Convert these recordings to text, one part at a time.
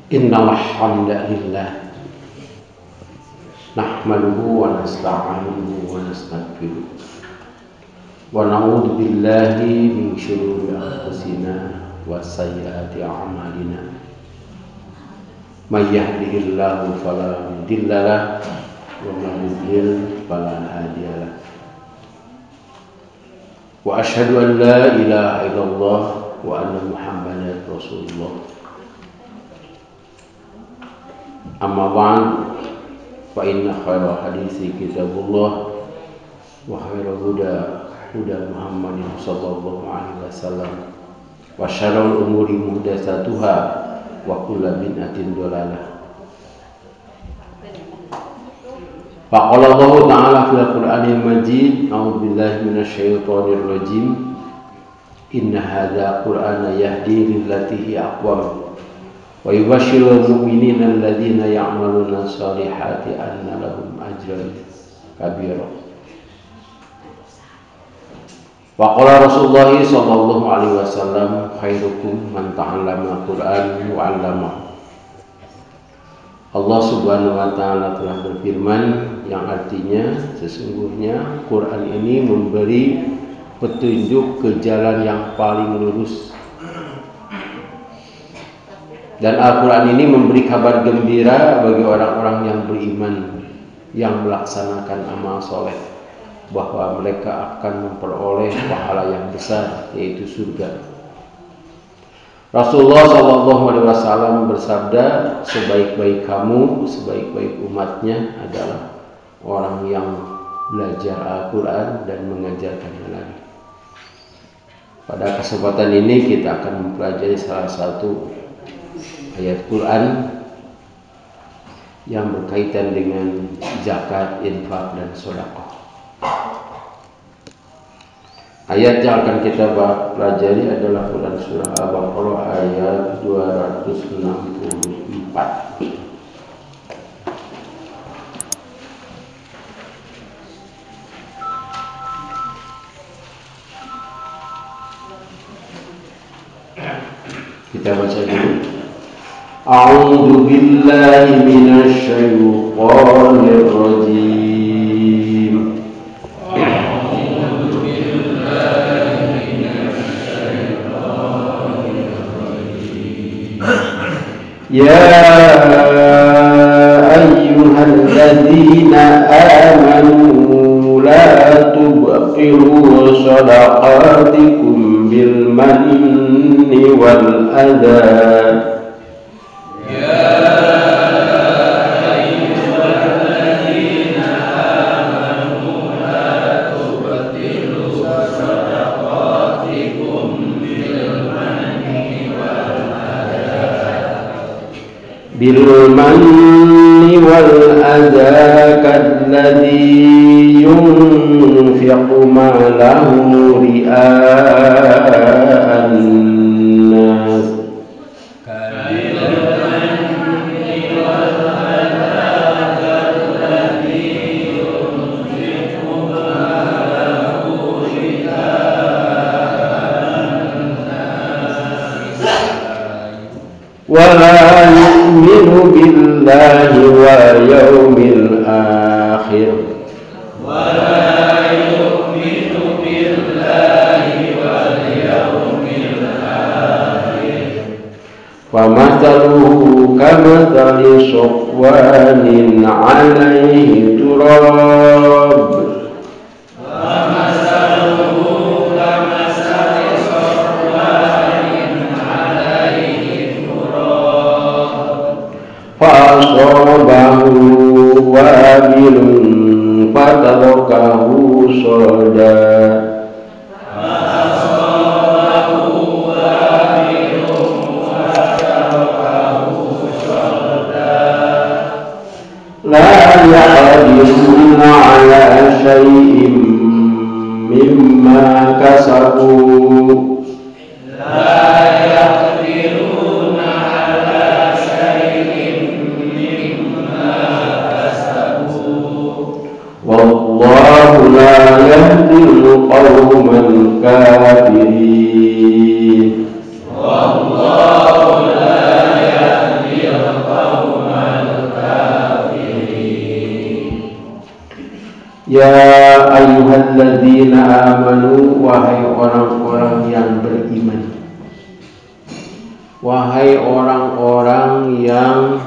Innal hamdalillah nahmaduhu wa nasta'inuhu wa nastaghfiruh wa na'udzu billahi min syururi anfusina wa sayyiati a'malina. May yahdihillahu fala mudilla lahu wa may yudlil fala hadiya lahu. Wa asyhadu an la ilaha illallah wa anna Muhammadar Rasulullah. Amma ba'd, fa inna khairal hadithi kitabullah wa khairal huda Muhammadin sallallahu alaihi wasallam wa syarrul umuri muhdatsatuha wa kullu bid'atin dhalalah. Faqala Allah ta'ala fil Qur'anil Majid, a'udzu billahi minasyaitonir rajim. Inna hadzal Qur'ana yahdi lillati hiya aqwam wa yubashshirul mu'minina alladziina ya'maluna shalihati anna lahum ajran kabira. Wa qala Rasulullah sallallahu alaihi wasallam, khairukum man ta'allama al-Qur'an wa 'allamahu. Allah Subhanahu wa taala telah berfirman yang artinya sesungguhnya Quran ini memberi petunjuk ke jalan yang paling lurus. Dan Al-Quran ini memberi kabar gembira bagi orang-orang yang beriman, yang melaksanakan amal soleh, bahwa mereka akan memperoleh pahala yang besar, yaitu surga. Rasulullah SAW bersabda, sebaik-baik kamu, sebaik-baik umatnya adalah orang yang belajar Al-Quran dan mengajarkannya lagi. Pada kesempatan ini kita akan mempelajari salah satu ayat Quran yang berkaitan dengan zakat, infak, dan sedekah. Ayat yang akan kita pelajari adalah Quran surah Al-Baqarah ayat 264. Kita baca dulu. A'udzu billahi minasy syaithanir rajim. A'udzu billahi minasy syaithanir rajim. Ya ayyuhalladzina amanu la tubtilu shadaqatikum bil manni wal adha. Bil manni wal adha kalladhi yunfiqu malahu ria'an nas. Wala yu'minu billahi wa yawmil akhir. Wala yu'minu billahi wa yawmil akhir. Wa mathaluhu kamathali safwanin 'alayhi turab. Fa'asabahu wabilun fatarakahu soda. Fa'asabahu wabilun fatarakahu soda. La yaqdiruna ala syai'in mimma kasabu. Wallahu la yahdil qawmal kafirin. Wallahu la yahdil Ya ayyuhalladzina amanu, wahai orang-orang yang beriman, wahai orang-orang yang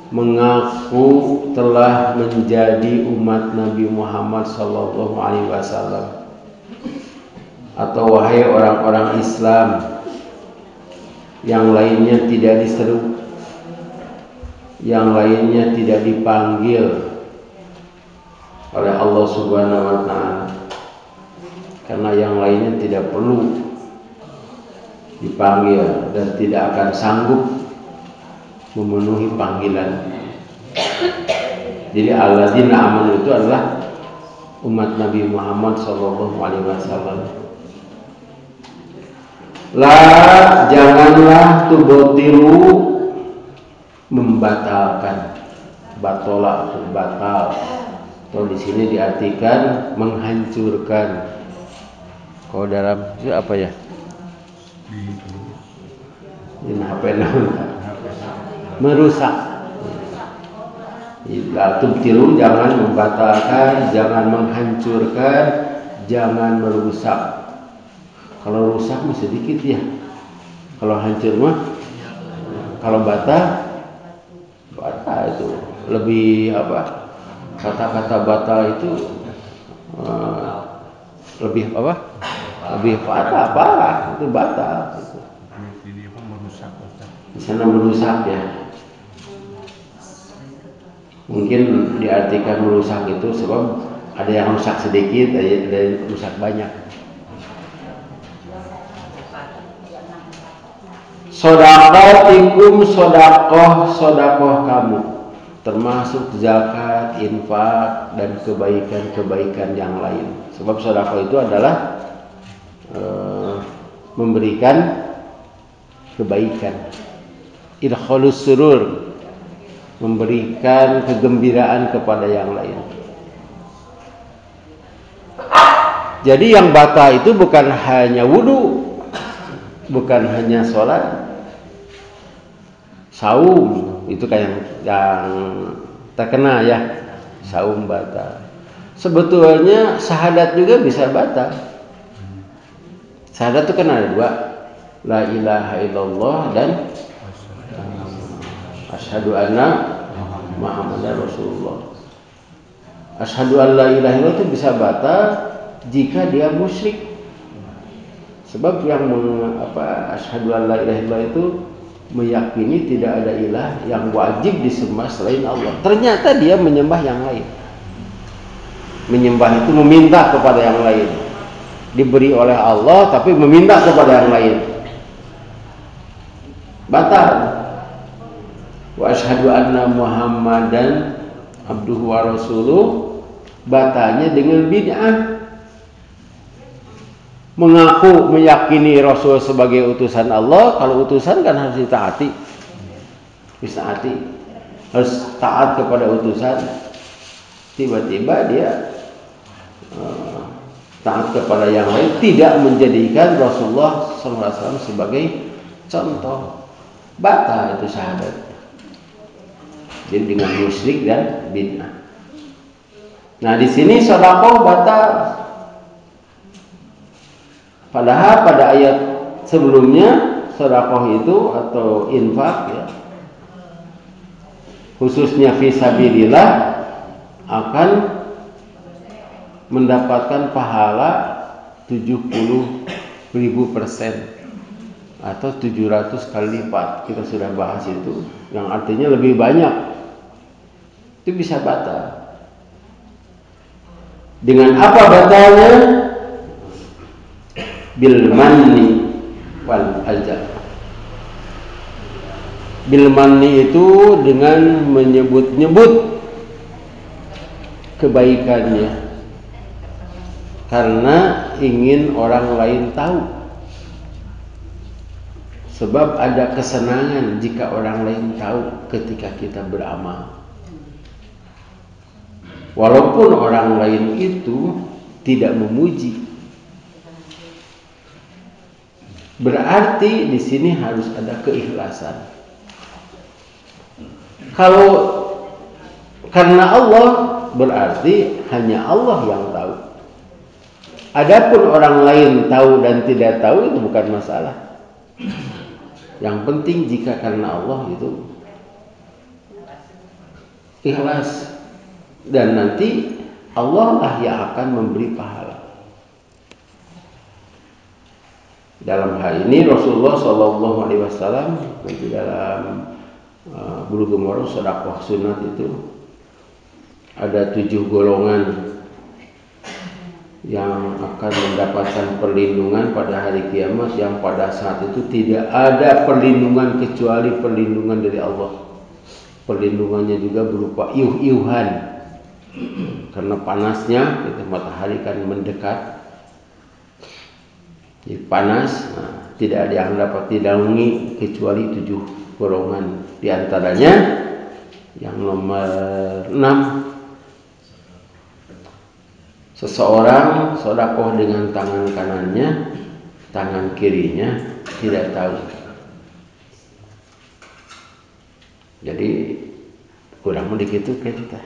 mengaku telah menjadi umat Nabi Muhammad sallallahu alaihi wasallam, atau wahai orang-orang Islam yang lainnya tidak diseru, yang lainnya tidak dipanggil oleh Allah Subhanahu wa taala, karena yang lainnya tidak perlu dipanggil dan tidak akan sanggup memenuhi panggilan. Jadi alladzina amanu itu adalah umat Nabi Muhammad sallallahu alaihi wasallam. Janganlah tubotilu, membatalkan, batola, batal. Atau di sini diartikan menghancurkan. Kalau dalam itu apa ya? Ini HP merusak. La tubtilu, jangan membatalkan, jangan menghancurkan, jangan merusak. Kalau rusak mah sedikit ya. Kalau hancur mah, kalau bata itu lebih apa? Kata-kata batal itu lebih apa? Lebih parah itu batal. Di sana merusak ya. Mungkin diartikan merusak itu sebab ada yang rusak sedikit, ada yang rusak banyak. Sodaqatikum, sodakoh kamu, termasuk zakat, infak, dan kebaikan-kebaikan yang lain. Sebab sodakoh itu adalah memberikan kebaikan. Idkhalus surur, memberikan kegembiraan kepada yang lain. Jadi yang batal itu bukan hanya wudu, bukan hanya sholat, saum itu kan yang terkena ya, saum batal. Sebetulnya syahadat juga bisa batal. Syahadat itu kan ada dua, la ilaha illallah dan asyhadu anna Muhammadar Rasulullah. Asyhadu an la ilaha illallah itu bisa batal jika dia musyrik. Sebab yang asyhadu an la ilaha illallah itu meyakini tidak ada ilah yang wajib disembah selain Allah. Ternyata dia menyembah yang lain. Menyembah itu meminta kepada yang lain. Diberi oleh Allah tapi meminta kepada yang lain. Batal. Wa asyhadu anna Muhammadan abduhu wa rasuluh, batalnya dengan bid'ah. Mengaku meyakini Rasul sebagai utusan Allah, kalau utusan kan harus ditaati. Ditaati. Harus taat kepada utusan. Tiba-tiba dia taat kepada yang lain, tidak menjadikan Rasulullah SAW sebagai contoh. Batal itu syahadat. Jadi dengan musyrik dan bid'ah. Nah di sini sedekah batal. Padahal pada ayat sebelumnya sedekah itu atau infak ya, khususnya fisabilillah, akan mendapatkan pahala 70.000% atau 700 kali lipat. Kita sudah bahas itu, yang artinya lebih banyak. Itu bisa batal. Dengan apa batalnya? Bil manni wal azab. Bil manni itu dengan menyebut-nyebut kebaikannya, karena ingin orang lain tahu. Sebab ada kesenangan jika orang lain tahu ketika kita beramal. Walaupun orang lain itu tidak memuji. Berarti di sini harus ada keikhlasan. Kalau karena Allah berarti hanya Allah yang tahu. Adapun orang lain tahu dan tidak tahu itu bukan masalah. Yang penting jika karena Allah itu ikhlas, dan nanti Allah lah yang akan memberi pahala. Dalam hal ini Rasulullah SAW di dalam Bulughul Maram sedekah sunat itu ada 7 golongan yang akan mendapatkan perlindungan pada hari kiamat, yang pada saat itu tidak ada perlindungan kecuali perlindungan dari Allah. Perlindungannya juga berupa iuh-iuhan karena panasnya itu matahari kan mendekat, jadi panas. Tidak ada yang dapat didaungi kecuali 7 golongan. Di antaranya yang nomor 6, seseorang sedekah dengan tangan kanannya, tangan kirinya tidak tahu. Jadi kurang sedikit itu kan kita.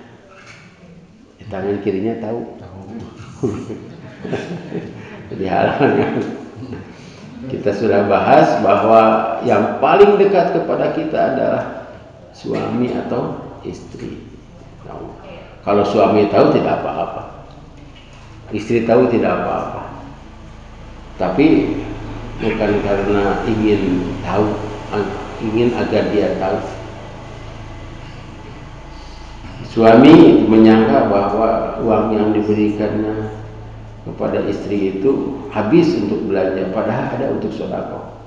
Tangan kirinya tahu. Jadi halaman kita sudah bahas bahwa yang paling dekat kepada kita adalah suami atau istri. Kalau suami tahu tidak apa-apa, istri tahu tidak apa-apa. Tapi bukan karena ingin tahu, ingin agar dia tahu. Suami menyangka bahwa uang yang diberikannya kepada istri itu habis untuk belanja, padahal ada untuk sedekah.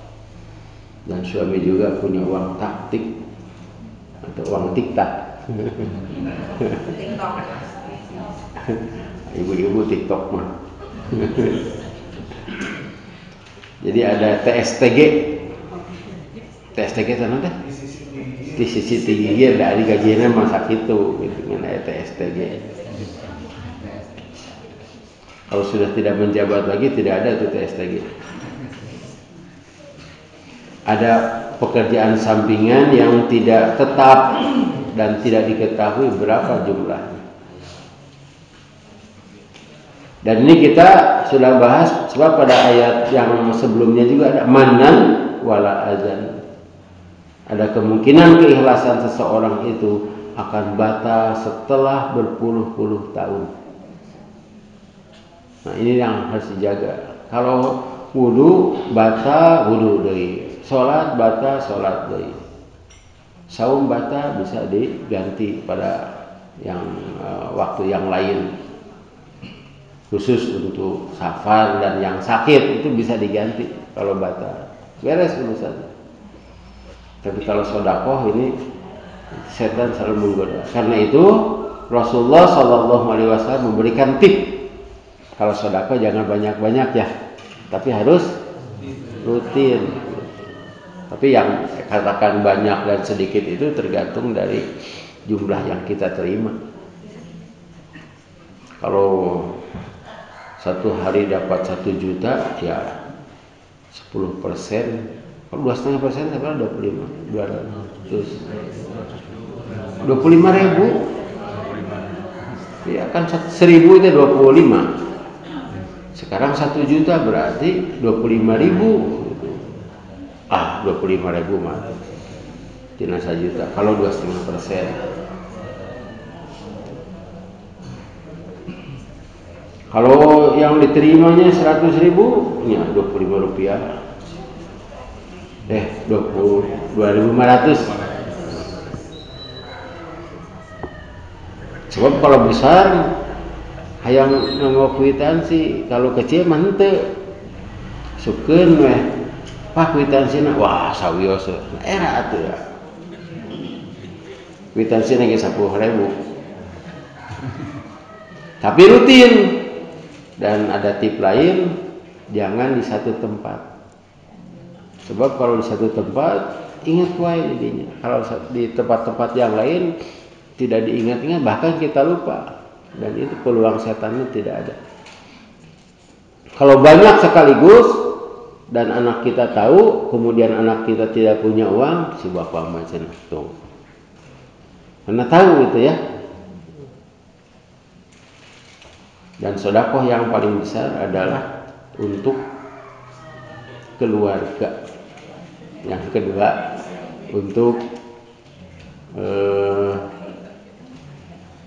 Dan suami juga punya uang taktik atau uang tiktak. Ibu-ibu TikTok mah. Jadi ada TSTG. TSTG itu apa? Di sisi tinggi dari gajinya masa itu gitu kan, ada TSTG. Kalau sudah tidak menjabat lagi tidak ada itu TSTG. Ada pekerjaan sampingan yang tidak tetap dan tidak diketahui berapa jumlahnya. Dan ini kita sudah bahas sebab pada ayat yang sebelumnya juga ada manan wala azan. Ada kemungkinan keikhlasan seseorang itu akan batal setelah berpuluh-puluh tahun. Nah, ini yang harus dijaga. Kalau wudu batal, wudu deui. Salat batal, salat deui. Saum batal bisa diganti pada yang waktu yang lain. Khusus untuk safar dan yang sakit itu bisa diganti kalau batal. Beres urusan. Tapi kalau sedekah ini setan selalu menggoda. Karena itu Rasulullah SAW memberikan tip. Kalau sedekah jangan banyak-banyak ya, tapi harus rutin. Tapi yang katakan banyak dan sedikit itu tergantung dari jumlah yang kita terima. Kalau satu hari dapat 1 juta ya 10%. Kalau 2,5% apa 25 ribu. Ya kan 1.000 itu 25. Sekarang 1 juta berarti 25.000. 25.000 mah tina 1 juta. Kalau 2,5%. Kalau yang diterimanya 100.000, ya 25 rupiah. 2.500. Sebab kalau besar hayang nganggo kwitansi, kalau kecil mah henteu. Sukeun weh. Pak kwitansinya, wah sawios era atuh ya. Kwitansinya ge 10.000. Tapi rutin. Dan ada tip lain, jangan di satu tempat. Sebab kalau di satu tempat ingat wae jadinya. Kalau di tempat-tempat yang lain tidak diingat-ingat, bahkan kita lupa. Dan itu peluang setannya tidak ada. Kalau banyak sekaligus dan anak kita tahu, kemudian anak kita tidak punya uang, si bapak macam itu. Karena tahu gitu ya. Dan sedekah yang paling besar adalah untuk keluarga. Yang kedua untuk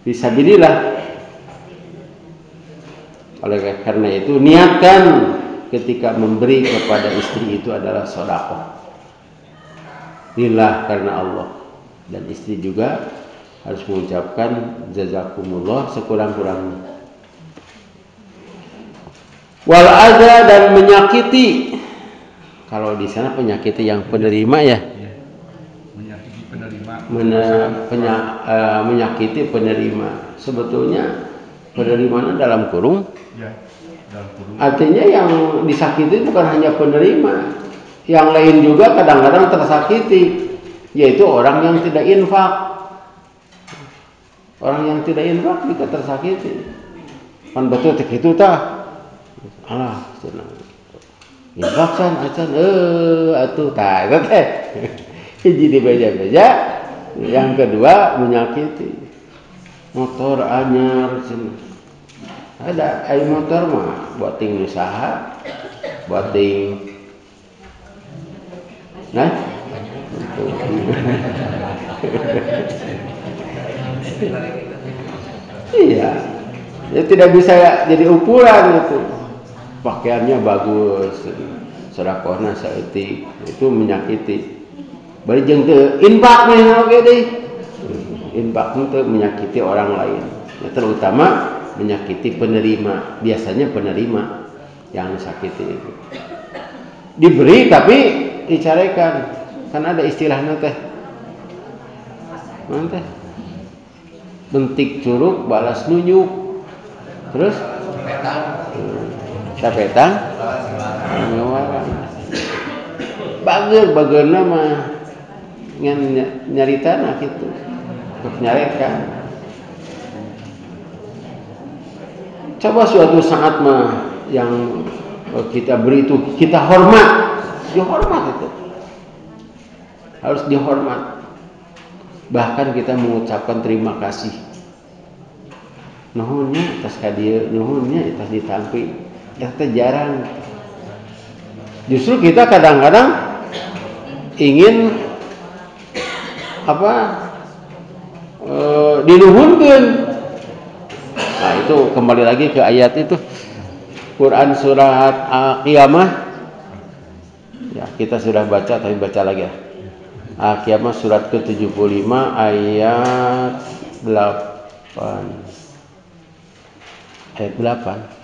fisabilillah. Oleh karena itu niatkan ketika memberi kepada istri itu adalah sedekah lillah, karena Allah. Dan istri juga harus mengucapkan jazakumullah sekurang-kurangnya. Wal adza, dan menyakiti. Kalau di sana penyakiti yang penerima ya. Menyakiti penerima. Menyakiti penerima. Sebetulnya penerimanya dalam kurung. Ya, dalam kurung. Artinya yang disakiti bukan hanya penerima, yang lain juga kadang-kadang tersakiti, yaitu orang yang tidak infak. Orang yang tidak infak juga tersakiti. Kan betul itu tah. Alah, senang. Infak san acan atuh tah itu teh. Jadi beja-beja. Yang kedua menyakiti. Motor anyar ada ai motor mah buat ting usaha, buat ting nah iya, ya tidak bisa jadi ukuran itu. Pakaiannya bagus, sedekahna saeutik, itu menyakiti. Bari jeung teu infak meh oge deui. Infak itu menyakiti orang lain. Ya, terutama menyakiti penerima. Biasanya penerima yang sakiti itu. Diberi tapi dicarekan. Kan ada istilahnya teh. Mana teh? Bentik curug balas nunjuk. Terus tapetang bageurna mah ngan nyaritana kitu. Nyarekan. Coba suatu saat mah yang kita beri itu kita hormat, dihormat itu. Harus dihormat. Bahkan kita mengucapkan terima kasih. Nuhunnya atas kadieu, nuhunnya atas ditampi. Eta jarang. Justru kita kadang-kadang ingin dinuhunkeun. Nah, itu kembali lagi ke ayat itu. Quran surat Al-Qiyamah. Ya, kita sudah baca tapi baca lagi ya. Al-Qiyamah surat ke-75 ayat 8. Ayat 8.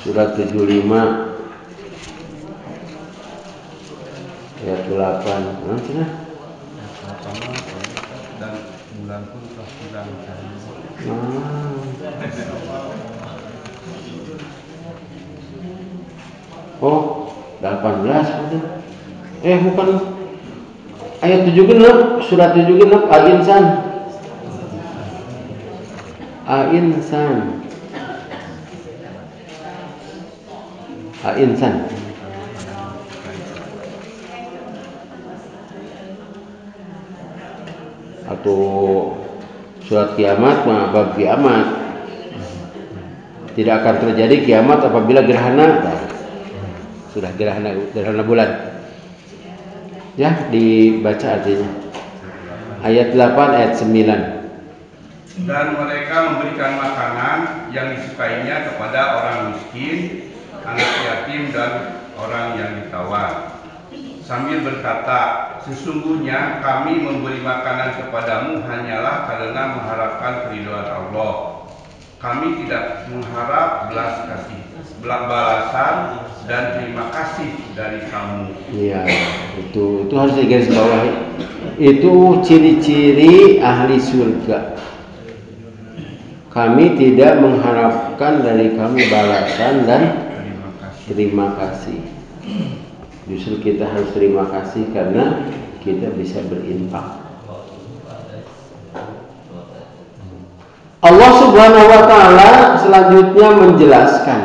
Surat 75 ayat 8. Nanti dan bulan pun telah hilang. Oh, 18 betul. Bukan. Ayat 76, surat 76 Al-Insan. Al-Insan. Al-Insan. Atau surat kiamat mah bab kiamat. Tidak akan terjadi kiamat apabila gerhana. Sudah gerhana bulan. Ya, dibaca artinya. Ayat 8 ayat 9. Dan mereka memberikan makanan yang disukainya kepada orang miskin, anak yatim dan orang yang ditawan. Sambil berkata, sesungguhnya kami memberi makanan kepadamu hanyalah karena mengharapkan keridhaan Allah. Kami tidak mengharap balasan dan terima kasih dari kamu. Iya, itu harus digarisbawahi. Itu ciri-ciri ahli surga. Kami tidak mengharapkan dari kamu balasan dan terima kasih. Justru kita harus terima kasih karena kita bisa berinfak. Allah Subhanahu wa taala selanjutnya menjelaskan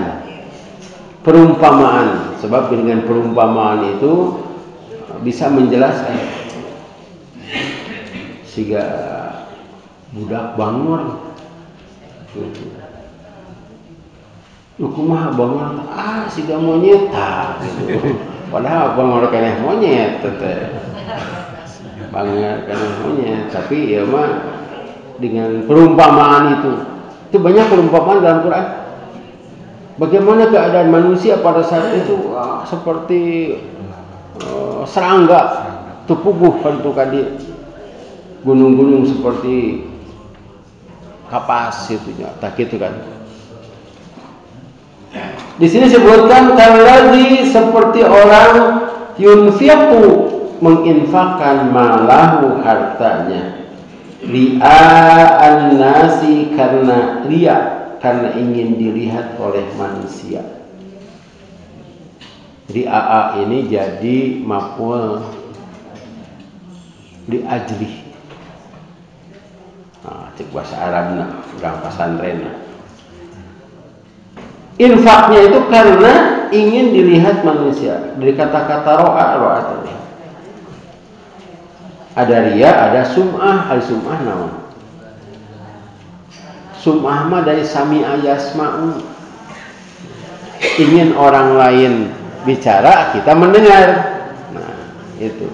perumpamaan, sebab dengan perumpamaan itu bisa menjelaskan sehingga budak bangor kumaha bangor sehingga monyet gitu. Padahal bangor keneh monyet teh bangor keneh monyet, tapi ya mah dengan perumpamaan itu banyak perumpamaan dalam Quran. Bagaimana keadaan manusia pada saat itu seperti serangga tupuguh bentukan di gunung-gunung seperti kapas itunya, tak gitu kan. Di sini sebutkan kalladzi seperti orang yunfiqu menginfakkan malahu hartanya ria'an nasi karena karena ingin dilihat oleh manusia. Ria'a ini jadi maf'ul li ajli. Cek bahasa Arabna, urang pasantren. Infaknya itu karena ingin dilihat manusia. Dari kata-kata ro'a tadi. Ada riya, ada sum'ah. Ada sum'ah naon? Sum'ah mah dari sami'a yasma'u. Ingin orang lain bicara, kita mendengar. Nah, itu.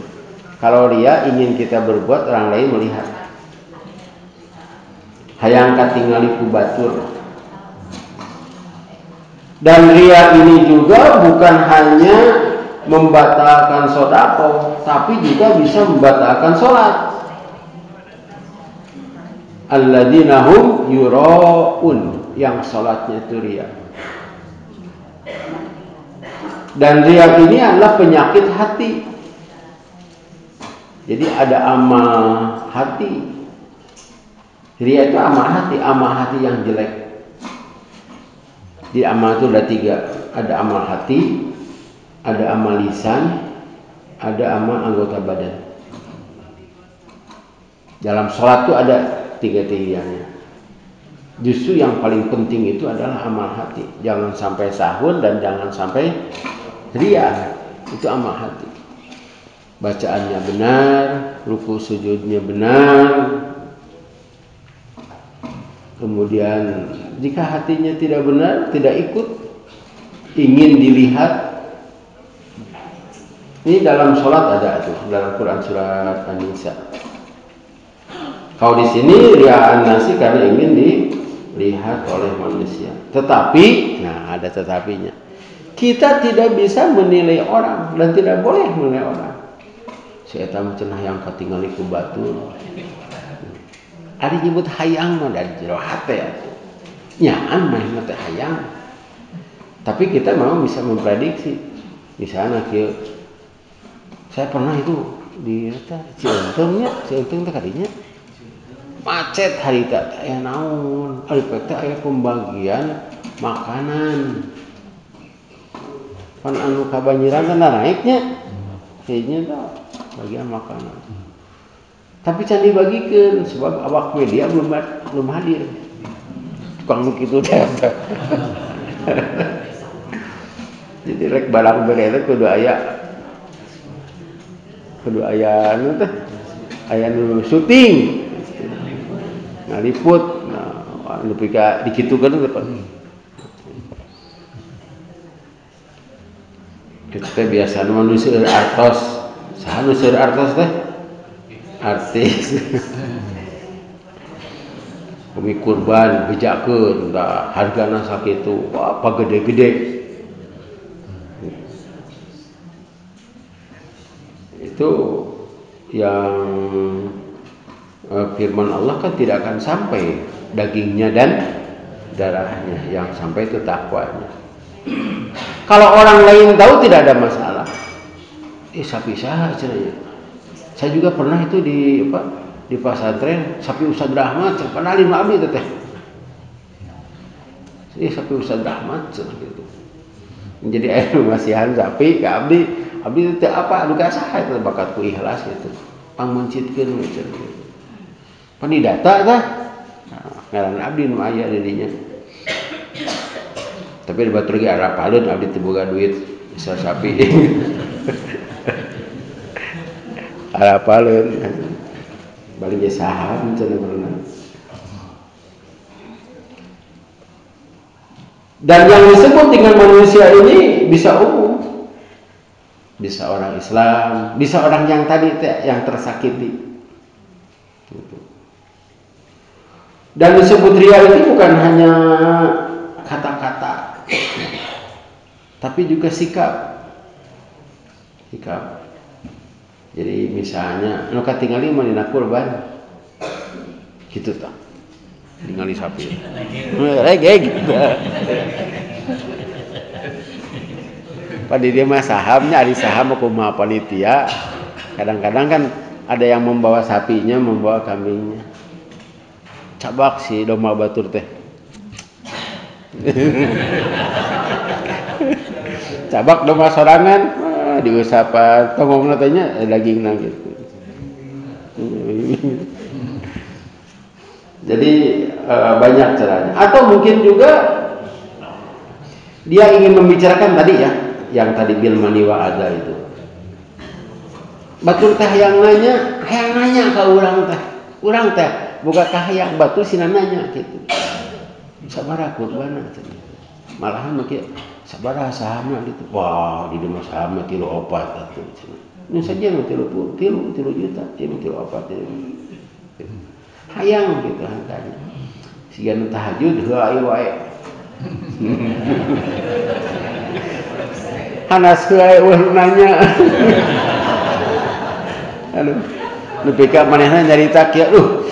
Kalau riya ingin kita berbuat, orang lain melihat. Hayang katingali ku batur. Dan riya ini juga bukan hanya membatalkan sedekah, tapi juga bisa membatalkan sholat. Alladzina hum yura'un, yang sholatnya itu riya. Dan riya ini adalah penyakit hati. Jadi ada amal hati. Riya itu amal hati yang jelek. Di amal itu ada 3, ada amal hati, ada amal lisan, ada amal anggota badan. Dalam sholat itu ada 3-tiganya. Justru yang paling penting itu adalah amal hati. Jangan sampai sahun dan jangan sampai riya. Itu amal hati. Bacaannya benar, ruku sujudnya benar. Kemudian jika hatinya tidak benar, tidak ikut, ingin dilihat. Ini dalam sholat ada tuh, dalam Quran surat An-Nisa. Kalau di sini ria'an nasi karena ingin dilihat oleh manusia. Tetapi, nah ada tetapinya. Kita tidak bisa menilai orang dan tidak boleh menilai orang. Si eta mah cenah yang katingali ku batur. Ada nyebut hayang mah dari jero hate atuh. Nyaan mah teh hayang. Tapi kita memang bisa memprediksi. Misalnya kieu. Saya pernah itu di Cientengnya, Cienteng teh kadinya. Macet hari teh aya naon? Ari teh aya pembagian makanan. Pan anu kabanjiran kan naiknya. Kayaknya teh bagian makanan. Tapi can dibagikeun sebab awak media belum hadir. Tukang kitu teh. Jadi rek barang beres kudu aya anu teh. Aya nu syuting. Ngaliput, anu pika dikitukeun teh. Kita biasa nu seueur artos. Saha nu seueur artos teh? Artis. Umi kurban bejakeun da hargana sakitu, apa gede-gede. Itu yang firman Allah kan tidak akan sampai dagingnya dan darahnya, yang sampai itu takwanya. Kalau orang lain tahu tidak ada masalah. Sapi saha cenah. Saya juga pernah itu di pasantren sapi Ustaz Rahmat, pernah lima abdi teh. Sapi Ustaz Rahmat gitu. Jadi air masihan sapi ke abdi teh apa anu kasaha itu bakatku ikhlas gitu. Pangmencitkeun gitu. Panidata tah. Ngaran abdi nu aya di dinya. Tapi di batur ge arapaleun abdi teu boga duit bisa sapi. harapalan balik ge saham cenah berenang. Dan yang disebut dengan manusia ini bisa umum, bisa orang Islam, bisa orang yang tadi yang tersakiti. Dan disebut ria itu bukan hanya kata-kata, tapi juga sikap. Jadi misalnya, nu katingali mah dina kurban, gitu tak? Ningali sapi. Regeg. Pada dia mah sahamnya, ada saham kumaha panitia. Kadang-kadang kan ada yang membawa sapinya, membawa kambingnya. Cabak si domba batur teh. Cabak domba sorangan, diusapan. Tongong tanya daging nang gitu. Jadi banyak caranya. Atau mungkin juga dia ingin membicarakan tadi ya, yang tadi bil maniwa ada itu. Batur teh yang nanya ke urang teh, boga kahayang batur sina nanya gitu. Sabaraha kurbana teh. Malahan make sabaraha sahamna gitu. Wah, di dieu sahamna 3 opat atuh cenah. Nu saja 3 juta, 3 opat. Hayang gitu harganya. Sigan tahajud heuai wae. Hanas heuai nanya. Aduh, nepi ka manehna nyarita kieu,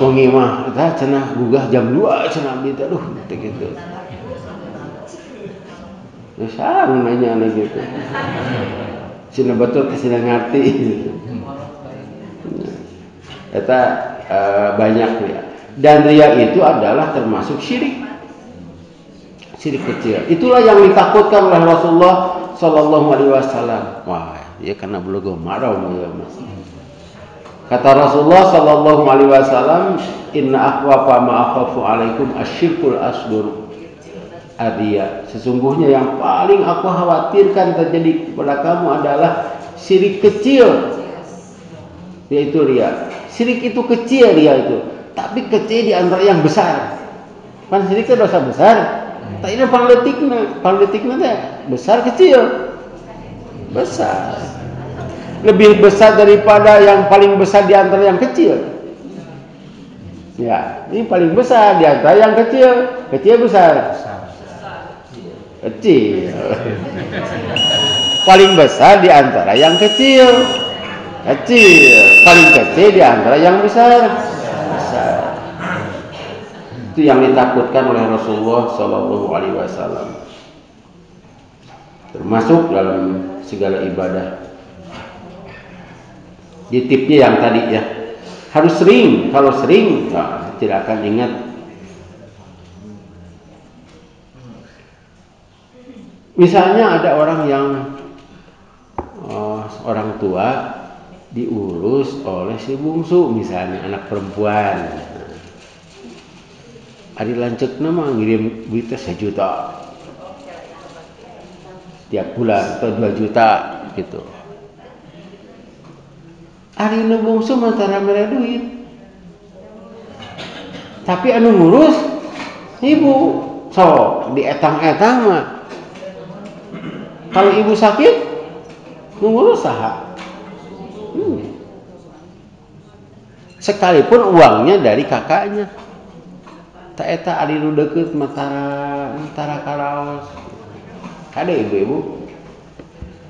wengi mah eta cenah gugah jam 2 cenah abdi teh, teh kitu. Geus sareng nanya gitu. Cenah betul teh cenah ngarti. Eta banyak ria. Dan ria itu adalah termasuk syirik kecil. Itulah yang ditakutkan oleh Rasulullah Sallallahu Alaihi Wasallam. Wah, ya karena bulugo marau ya mas. Kata Rasulullah Sallallahu Alaihi Wasallam, Inna akhwafa ma akhafu alaikum asyirkul asdur. Adia, sesungguhnya yang paling aku khawatirkan terjadi kepada kamu adalah syirik kecil, yaitu ria. Syirik itu kecil dia itu, tapi kecil di antara yang besar. Kan syirik itu dosa besar. Tak ini pangletikna teh besar kecil. Besar. Lebih besar daripada yang paling besar di antara yang kecil. Ya, ini paling besar di antara yang kecil. Kecil besar. Kecil. Paling besar di antara yang kecil. Paling kecil di antara yang besar. Itu yang ditakutkan oleh Rasulullah Sallallahu Alaihi Wasallam, termasuk dalam segala ibadah. Di tipnya yang tadi ya, harus sering. Kalau sering, tidak akan ingat. Misalnya ada orang yang orang tua diurus oleh si bungsu, misalnya anak perempuan. Ari lanceukna mah ngirim duitnya 1 juta tiap bulan atau 2 juta gitu. Ari nu bungsu mah tara mere duit. Tapi anu ngurus ibu. So, dietang-etang mah. Kalau ibu sakit, nu ngurus saha? Sekalipun uangnya dari kakaknya. Tak eta ari nu deukeut matara karaos. Ada ibu-ibu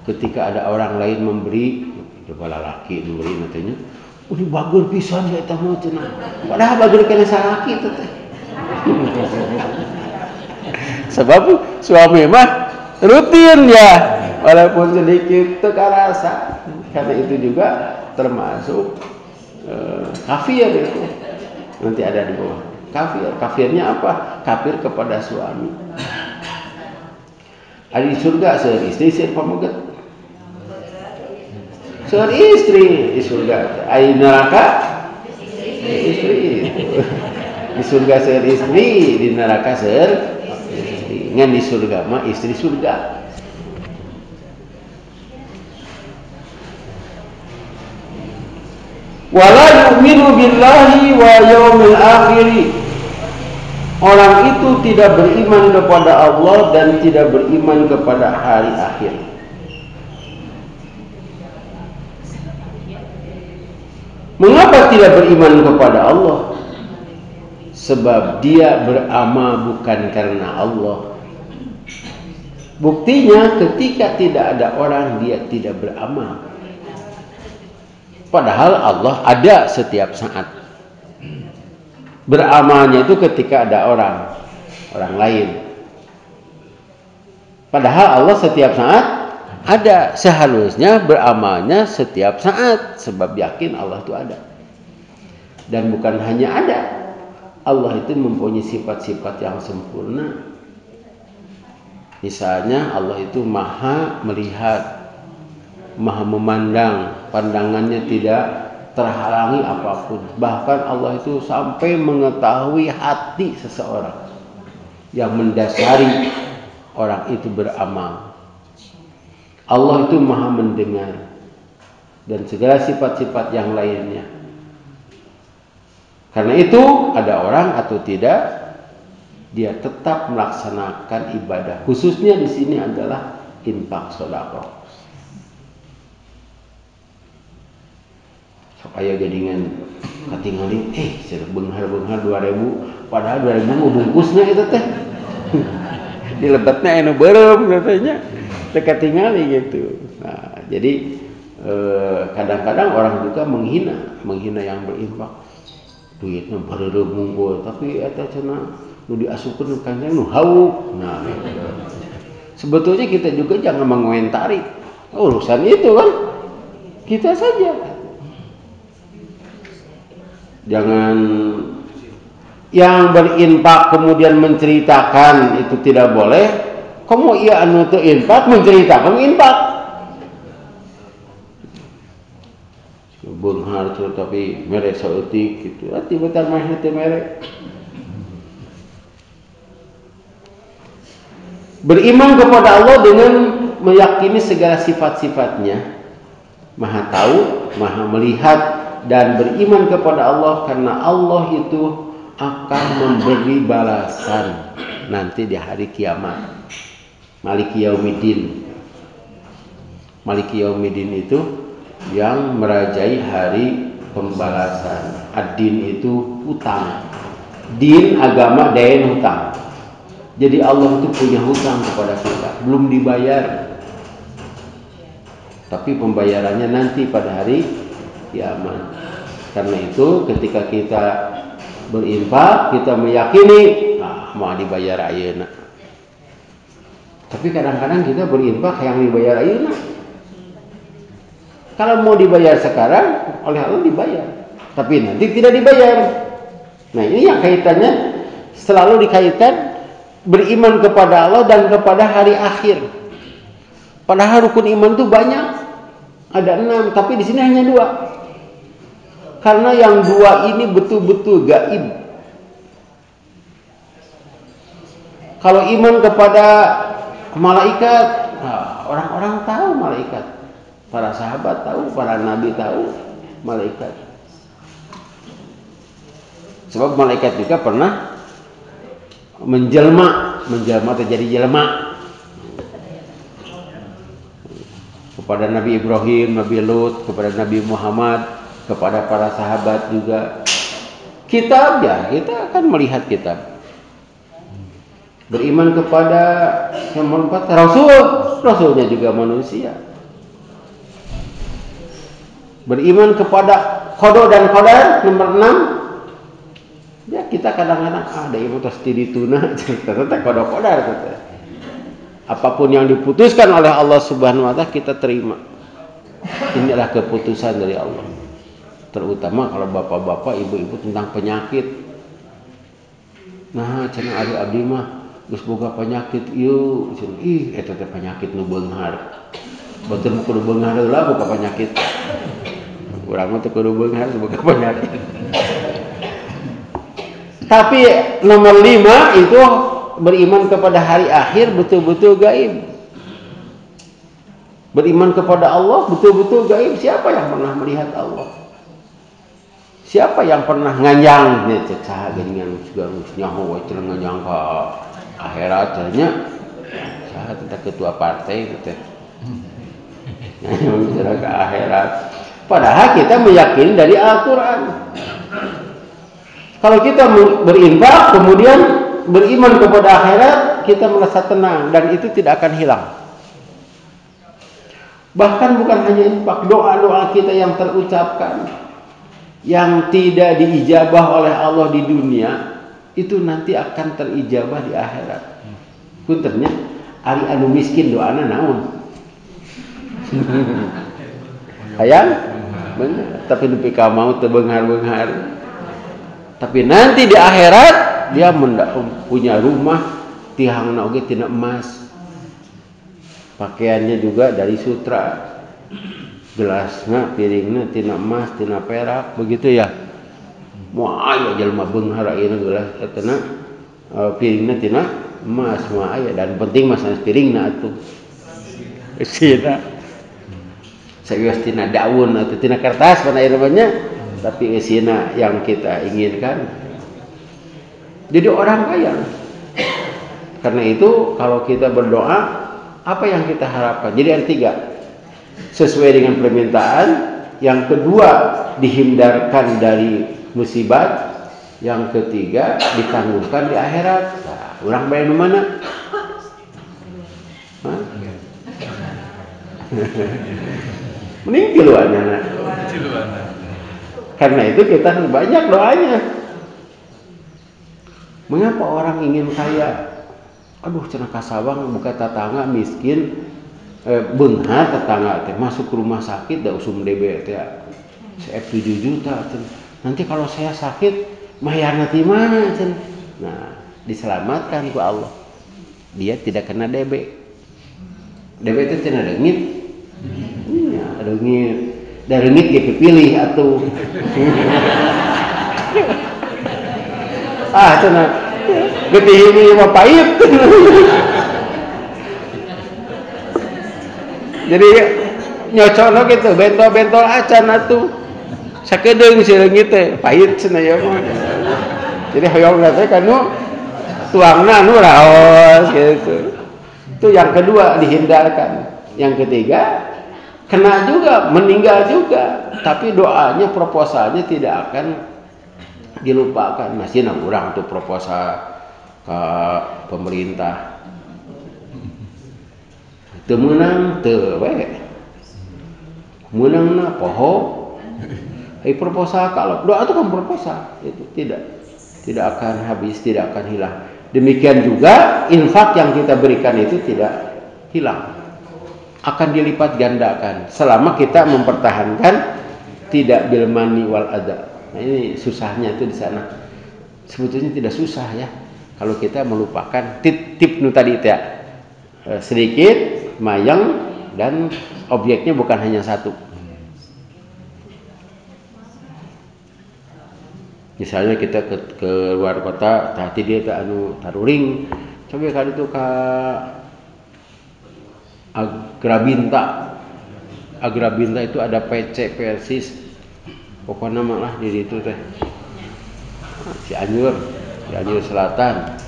ketika ada orang lain memberi, kepala laki memberi nantinya, "Ini bagus pisan ya eta mah cenah." Padahal bagus kana salaki teh. Sebab suami mah rutin ya, walaupun sedikit teu karasa. Karena itu juga termasuk kafir itu. Nanti ada di bawah. Kafirnya apa? Kafir kepada suami. Ada di surga seueur istri seueur pamoget. Seueur istri di surga. Ai neraka istri. Di surga seueur istri, di neraka seueur istri. Ngan di surga mah istri surga. Wala yu'minu billahi wa yaumil akhir. Orang itu tidak beriman kepada Allah dan tidak beriman kepada hari akhir. Mengapa tidak beriman kepada Allah? Sebab dia beramal bukan karena Allah. Buktinya ketika tidak ada orang, dia tidak beramal. Padahal Allah ada setiap saat. Beramalnya itu ketika ada orang lain. Padahal Allah setiap saat ada. Seharusnya beramalnya setiap saat, sebab yakin Allah itu ada. Dan bukan hanya ada, Allah itu mempunyai sifat-sifat yang sempurna. Misalnya Allah itu maha melihat, maha memandang, pandangannya tidak terhalangi apapun. Bahkan Allah itu sampai mengetahui hati seseorang yang mendasari orang itu beramal. Allah itu maha mendengar dan segala sifat-sifat yang lainnya. Karena itu ada orang atau tidak, dia tetap melaksanakan ibadah. Khususnya di sini adalah infak sedekah. Supaya jadingan katingali, sudah benghar 2000, padahal 2000 mau bungkusnya itu teh. Dilebatnya anu berem katanya. Teh katingali gitu. Nah, jadi kadang-kadang orang juga menghina yang berinfak. Duitnya bareureum unggul, tapi eta cenah nu diasukeun ka nu hauk. Nah, sebetulnya kita juga jangan mengomentari urusan itu kan. Kita saja. Jangan yang berinfak kemudian menceritakan itu tidak boleh. Kamu iya anu teu infak menceritakan infak. Beunghar tapi mere saeutik gitu. Ati betar mah teh mere. Beriman kepada Allah dengan meyakini segala sifat-sifatnya. Maha tahu, maha melihat, dan beriman kepada Allah karena Allah itu akan memberi balasan nanti di hari kiamat. Maliki Yaumiddin. Maliki Yaumiddin itu yang merajai hari pembalasan. Ad-din itu hutang. Din agama, dain hutang. Jadi Allah itu punya hutang kepada kita, belum dibayar. Tapi pembayarannya nanti pada hari kiamat. Karena itu ketika kita berinfak, kita meyakini mau dibayar ayeuna. Tapi kadang-kadang kita berinfak yang dibayar ayeuna. Kalau mau dibayar sekarang, oleh Allah dibayar. Tapi nanti tidak dibayar. Nah ini yang kaitannya selalu dikaitkan beriman kepada Allah dan kepada hari akhir. Padahal rukun iman itu banyak, ada 6, tapi di sini hanya 2. Karena yang 2 ini betul-betul gaib. Kalau iman kepada malaikat, orang-orang tahu malaikat. Para sahabat tahu, para nabi tahu malaikat. Sebab malaikat juga pernah menjelma terjadi jelma. Kepada Nabi Ibrahim, Nabi Lut, kepada Nabi Muhammad, kepada para sahabat juga. Kitab ya, kita akan melihat kitab. Beriman kepada yang keempat, Rasulnya juga manusia. Beriman kepada qada dan qadar nomor 6. Ya kita kadang-kadang ada yang terus dituna ternyata qada-qadar gitu. Apapun yang diputuskan oleh Allah Subhanahu wa taala kita terima. Inilah keputusan dari Allah. Terutama kalau bapak-bapak, ibu-ibu tentang penyakit. Nah, cenah ari abdi mah geus boga penyakit ieu, eta teh penyakit nu beunghar. Betul kudu beunghar heula boga penyakit. Urang mah teu kudu beunghar boga penyakit. Tapi nomor 5 itu beriman kepada hari akhir betul-betul gaib. Beriman kepada Allah betul-betul gaib. Siapa yang pernah melihat Allah? Siapa yang pernah nganyang nya cek saha geuningan juga nyaho we cenah nganyang ka akhirat nya. Saha teh ketua partai teh. Nganyang ke akhirat. Padahal kita meyakini dari Al-Qur'an. Kalau kita berinfak kemudian beriman kepada akhirat, kita merasa tenang dan itu tidak akan hilang. Bahkan bukan hanya infak, doa-doa kita yang terucapkan yang tidak diijabah oleh Allah di dunia itu nanti akan terijabah di akhirat. Puntennya ari anu miskin doana naon? Hayang? Bener, tapi nepi ka maut teu beunghar-beunghar. Tapi nanti di akhirat dia punya rumah tihangna oge tina emas. Pakaiannya juga dari sutra. Gelasna, piringna tina emas, tina perak, begitu ya. Moal aya jelema beunghar ayeuna gelas etana piringna tina emas moal aya dan penting mah sanes piringna atuh. Sina. Sawios tina daun atau tina kertas pan aya namanya, tapi sina yang kita inginkan. Jadi orang kaya. Karena itu kalau kita berdoa, apa yang kita harapkan? Jadi ada 3. Sesuai dengan permintaan. Yang kedua, dihindarkan dari musibat. Yang ketiga, ditangguhkan di akhirat. Nah, orang bayar di mana? Mending tiluan anak. Karena itu kita banyak doanya. Mengapa orang ingin kaya? Aduh, cenah kasawang buka tetangga miskin, beunghar tetangga teh masuk ke rumah sakit da usum DB teh CF 7 juta. Nanti kalau saya sakit mayarna di mana? Nah, diselamatkan ku Allah. Dia tidak kena DB. DB itu cenah leungit. Iya, leungit. Da leungit ge pilih atuh. Cenah getih ini mah pahit. Jadi nyocokno gitu, bentol-bentol acan atuh. Sakedeung si leungit teh pahit cenah ya mah. Jadi hoyong teh kanu tuangna anu raos gitu. Itu yang kedua dihindarkan. Yang ketiga kena juga, meninggal juga, tapi doanya proposalnya tidak akan dilupakan. Masih nang urang tuh proposal ke pemerintah. Teu meunang teu we. Meunangna poho. Proposal kalau doa itu kan proposal, itu tidak akan habis, tidak akan hilang. Demikian juga infak yang kita berikan itu tidak hilang. Akan dilipat gandakan selama kita mempertahankan tidak bil mani wal adha. Nah, ini susahnya itu di sana. Sebetulnya tidak susah ya kalau kita melupakan tip nu tadi ya. Sedikit, mayang, dan objeknya bukan hanya satu. Misalnya kita ke luar kota, tadi dia ke anu taruring, coba kali itu ke Agrabinta. Agrabinta itu ada PC Persis. Pokoknya malah di situ teh. Cianjur Selatan.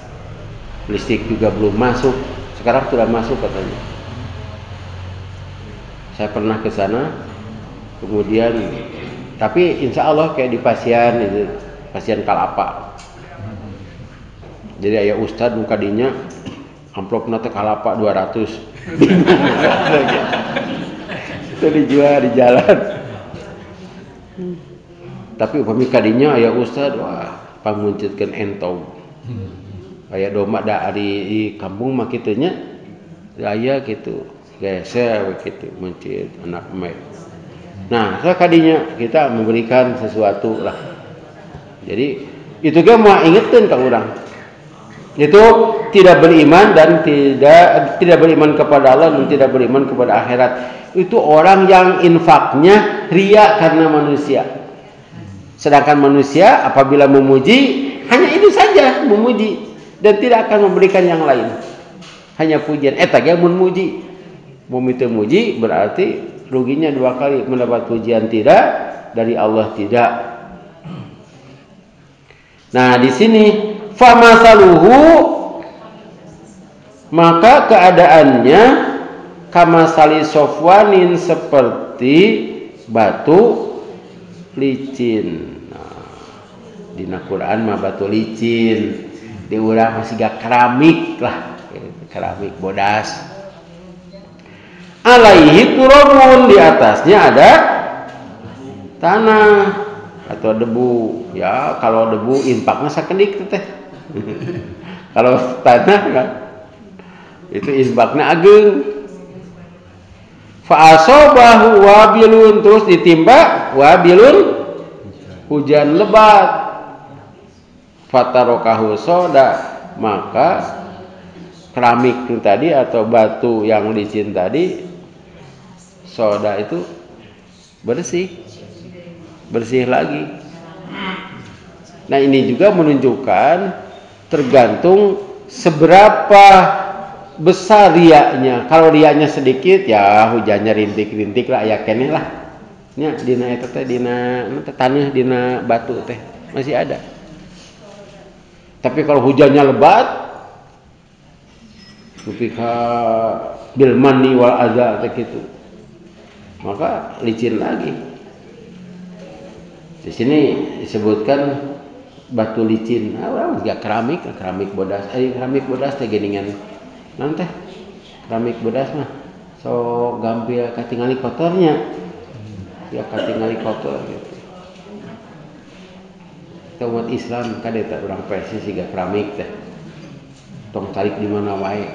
Listrik juga belum masuk. Sekarang sudah masuk katanya. Saya pernah ke sana. Kemudian tapi insya Allah kayak di Pasian itu, Pasian Kalapa. Jadi aya ustad nu kadinya amplopna teh kalapa 200. Itu dijual di jalan. Tapi upami kadinya aya ustad, wah panguncitkeun entong. Aya domba da di kampung mah kitu nya. Aya kitu. Geser kitu muncit anak emek. Nah, kadinya kita memberikan sesuatu lah. Jadi itu ge mau ingetin ka urang. Itu tidak beriman dan tidak beriman kepada Allah dan tidak beriman kepada akhirat. Itu orang yang infaknya ria karena manusia. Sedangkan manusia apabila memuji hanya itu saja memuji dan tidak akan memberikan yang lain. Hanya pujian. Eta ge mun muji. Mun itu muji berarti ruginya 2 kali, mendapat pujian tidak, dari Allah tidak. Nah, di sini famasaluhu, maka keadaannya kamasali sofwanin, seperti batu licin. Nah, di Quran mah batu licin, di urang masih gak keramik lah, keramik bodas. Alaihi turabun, di atasnya ada tanah atau debu. Ya, kalau debu infaknya sakedik teh. Kalau tanah kan itu infaknya ageng. Fa asabahu wabilun, terus ditimba wabilun, hujan lebat. Fatarokahu soda, maka keramik itu tadi atau batu yang licin tadi, soda itu bersih lagi. Nah, ini juga menunjukkan tergantung seberapa besar riaknya. Kalau riaknya sedikit, ya hujannya rintik-rintik lah, ya keneh lah. Nya dina eta teh, dina tanah, dina batu teh masih ada. Tapi kalau hujannya lebat, ketika bil manni wal adza teh kitu, maka licin lagi. Di sini disebutkan batu licin. Nah, orang juga keramik bodas. Keramik bodas teh geningan naon teh? Keramik bodas mah so gampil katingali kotornya. Ya katingali kotor gitu. Kita umat Islam kade teh urang persis siga keramik teh. Tong tarik di mana wae.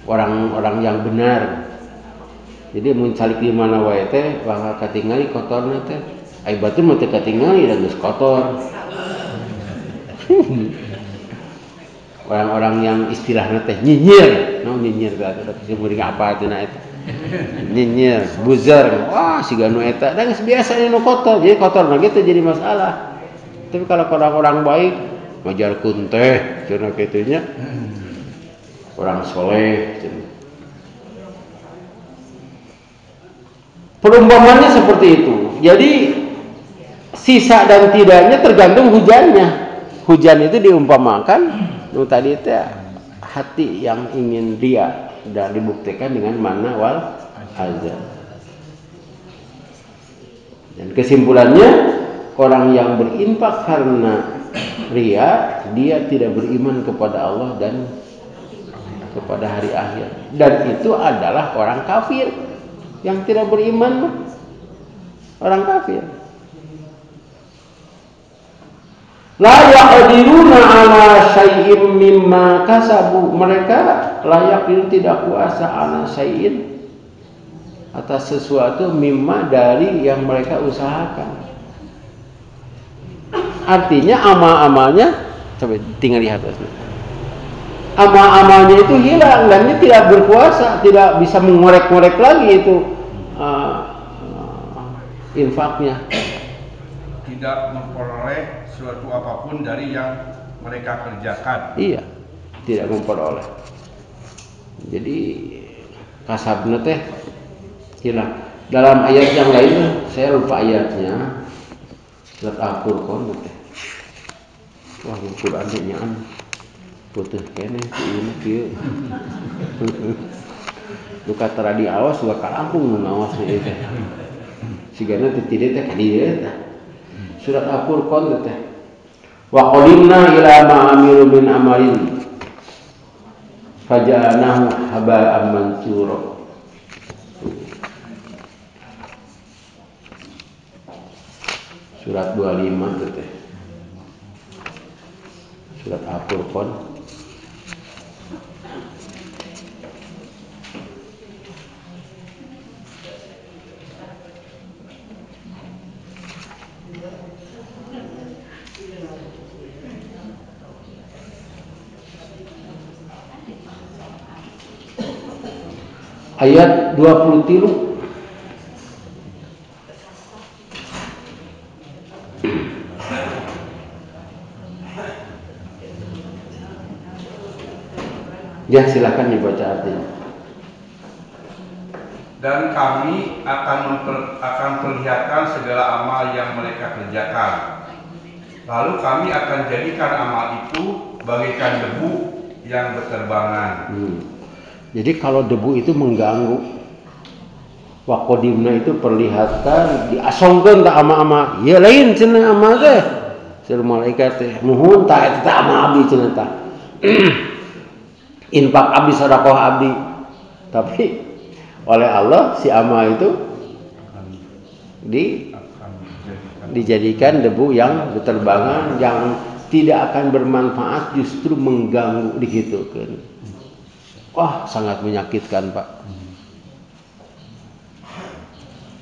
Orang-orang yang benar. Jadi mun calik di mana wae teh bakal katingali kotorna teh. Ai batu mah teu katingali da geus kotor. Orang-orang yang istilahna teh nyinyir. Naon nyinyir teh? Da meuring apa teh na eta. Nyinyir, buzzer. Wah, siga nu eta da geus biasa nu kotor. Jadi kotorna ge teh jadi masalah. Tapi kalau orang-orang baik ngajarkeun teh cenah kitu nya. Orang soleh cenah. Perumpamannya seperti itu. Jadi sisa dan tidaknya tergantung hujannya. Hujan itu diumpamakan tadi itu hati yang ingin dia, dan dibuktikan dengan mana wal azan. Dan kesimpulannya, orang yang berinfak karena ria, dia tidak beriman kepada Allah dan kepada hari akhir. Dan itu adalah orang kafir. Yang tidak beriman orang kafir. La yaqdiruna ala syai'in mimma kasabu, mereka layak tidak kuasa ala syai'in, atas sesuatu mimma dari yang mereka usahakan. Artinya amal-amalnya, coba tinggal lihat atasnya. Amal-amalnya itu hilang dan dia tidak berkuasa, tidak bisa mengorek-ngorek lagi itu infaknya. Tidak memperoleh suatu apapun dari yang mereka kerjakan. Iya, tidak memperoleh. Jadi kasabna teh hilang. Dalam ayat yang lain, saya lupa ayatnya, surat Al-Furqan teh. Wah, Quran nya putih kene ieu kieu. Luka tara di awas dua kalampung ngawas ieu teh. Sigana teh ti teh ka dieu teh. Surat Al-Furqan teh. Wa qalimna ila ma amilu min amalin faja'nahu haba'an mansura. Surat 25 teh. Surat Al-Furqan. Ayat 23. Ya, silakan dibaca artinya. Dan kami akan perlihatkan segala amal yang mereka kerjakan. Lalu kami akan jadikan amal itu bagaikan debu yang berterbangan. Jadi kalau debu itu mengganggu, wakodimna itu perlihatkan diasongkeun tak ama-ama, ya lain cenah ama teh. Sir malaikat teh nuhun tak eta ama abdi cenah tah. Infak abdi, sedekah abdi. Tapi oleh Allah si ama itu dijadikan debu yang berterbangan, yang tidak akan bermanfaat, justru mengganggu, digitukan. Wah, sangat menyakitkan, Pak.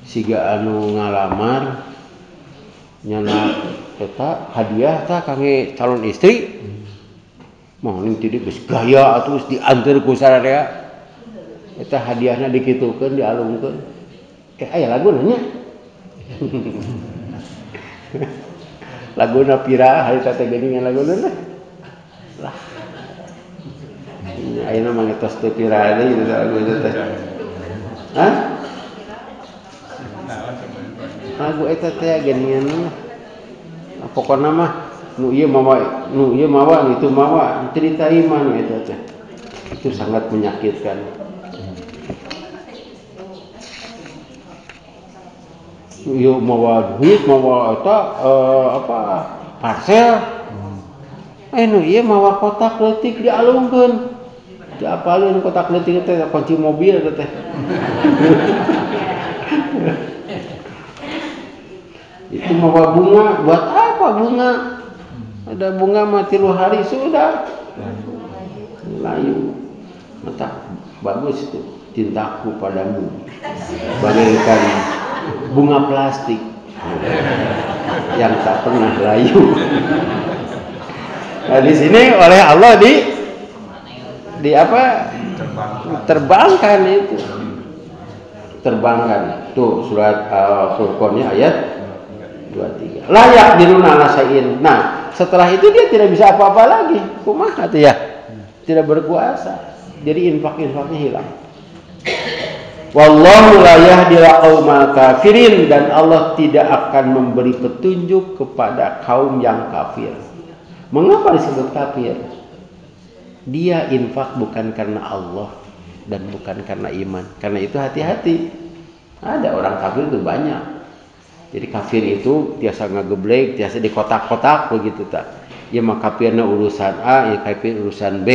Siga anu ngalamar nyana eta hadiah tah kangge calon istri. Mah ning tidik geus gaya atuh dianteur ku sararea. Eta hadiahna dikitukeun, dialungkeun. Aya laguna nya. Laguna pira hari teh geuningan laguna lah. Ayeuna mah ngetos teu pira deui lagu eta teh. Hah? Lagu eta teh geuningan mah. Pokona mah nu ieu mawa, nu ieu mawa, itu mawa, cerita iman eta teh. Itu sangat menyakitkan. Ieu mawa duit, mawa eta parcel. Nu ieu mawa kotak leutik dialungkeun. Diapalin kotak leutik teh kunci mobil teh. Itu mawa bunga, buat apa bunga? Ada bunga mah 3 hari sudah layu. Mata bagus itu, cintaku padamu bagaikan bunga plastik yang tak pernah layu. Nah, di sini oleh Allah di apa? Terbangkan itu. Terbangkan. Tuh surat Al-Furqannya ayat 23. Layak diruna nasain. Nah, setelah itu dia tidak bisa apa-apa lagi. Kumaha tuh ya? Tidak berkuasa. Jadi infak-infaknya hilang. Wallahu la yahdil qaumal kafirin, dan Allah tidak akan memberi petunjuk kepada kaum yang kafir. Mengapa disebut kafir? Dia infak bukan karena Allah dan bukan karena iman. Karena itu hati-hati. Ada orang kafir itu banyak. Jadi kafir itu biasa ngageblek, biasa di kotak-kotak begitu tak. Ya mah kafirna urusan A, ya kafir urusan B.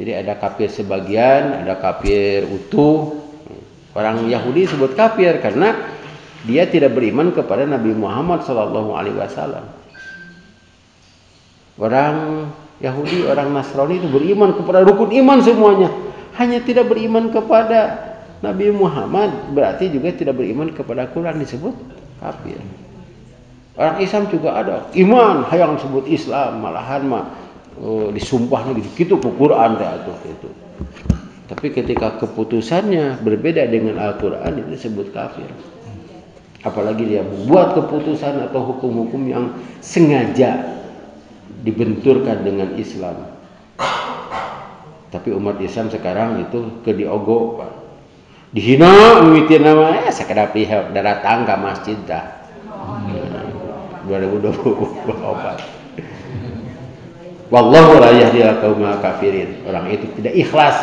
Jadi ada kafir sebagian, ada kafir utuh. Orang Yahudi disebut kafir karena dia tidak beriman kepada Nabi Muhammad SAW. Orang Yahudi, orang Nasrani itu beriman kepada rukun iman semuanya. Hanya tidak beriman kepada Nabi Muhammad, berarti juga tidak beriman kepada Quran, disebut kafir. Orang Islam juga ada iman, hayang disebut Islam, malahan mah disumpahnya gitu ke Quran itu. Tapi ketika keputusannya berbeda dengan Al-Quran, itu disebut kafir. Apalagi dia membuat keputusan atau hukum-hukum yang sengaja dibenturkan dengan Islam. Tapi umat Islam sekarang itu kediogo, Pak. Dihina mimitin nama sekedap lihat datang ke masjid dah. 2024. Wallahu la yahdil qaumal kafirin. Orang itu tidak ikhlas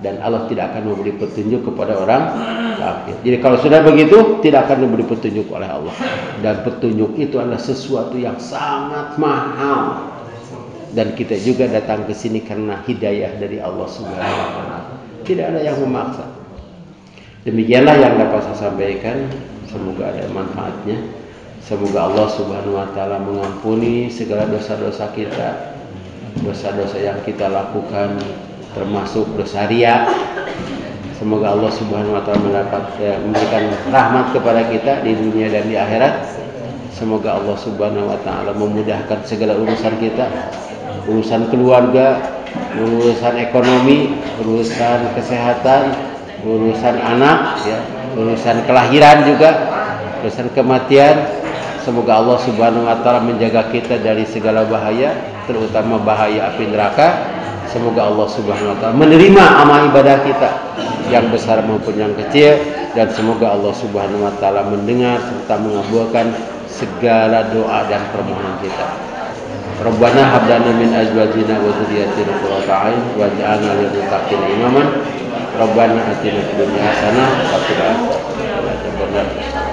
dan Allah tidak akan memberi petunjuk kepada orang kafir. Jadi kalau sudah begitu tidak akan diberi petunjuk oleh Allah. Dan petunjuk itu adalah sesuatu yang sangat mahal. Dan kita juga datang ke sini karena hidayah dari Allah Subhanahu wa taala. Tidak ada yang memaksa. Demikianlah yang dapat saya sampaikan. Semoga ada manfaatnya. Semoga Allah Subhanahu wa taala mengampuni segala dosa-dosa kita. Dosa-dosa yang kita lakukan termasuk dosa riya. Semoga Allah Subhanahu wa taala memberikan rahmat kepada kita di dunia dan di akhirat. Semoga Allah Subhanahu wa taala memudahkan segala urusan kita, urusan keluarga, urusan ekonomi, urusan kesehatan, urusan anak, ya, urusan kelahiran juga, urusan kematian. Semoga Allah Subhanahu wa taala menjaga kita dari segala bahaya, terutama bahaya api neraka. Semoga Allah Subhanahu wa taala menerima amal ibadah kita yang besar maupun yang kecil, dan semoga Allah Subhanahu wa taala mendengar serta mengabulkan segala doa dan permohonan kita. Rabbana hab lana min azwajina wa dhurriyyatina qurrata a'yun waj'alna lil muttaqina imaman. Rabbana atina fid dunya hasanah wa fil akhirati hasanah.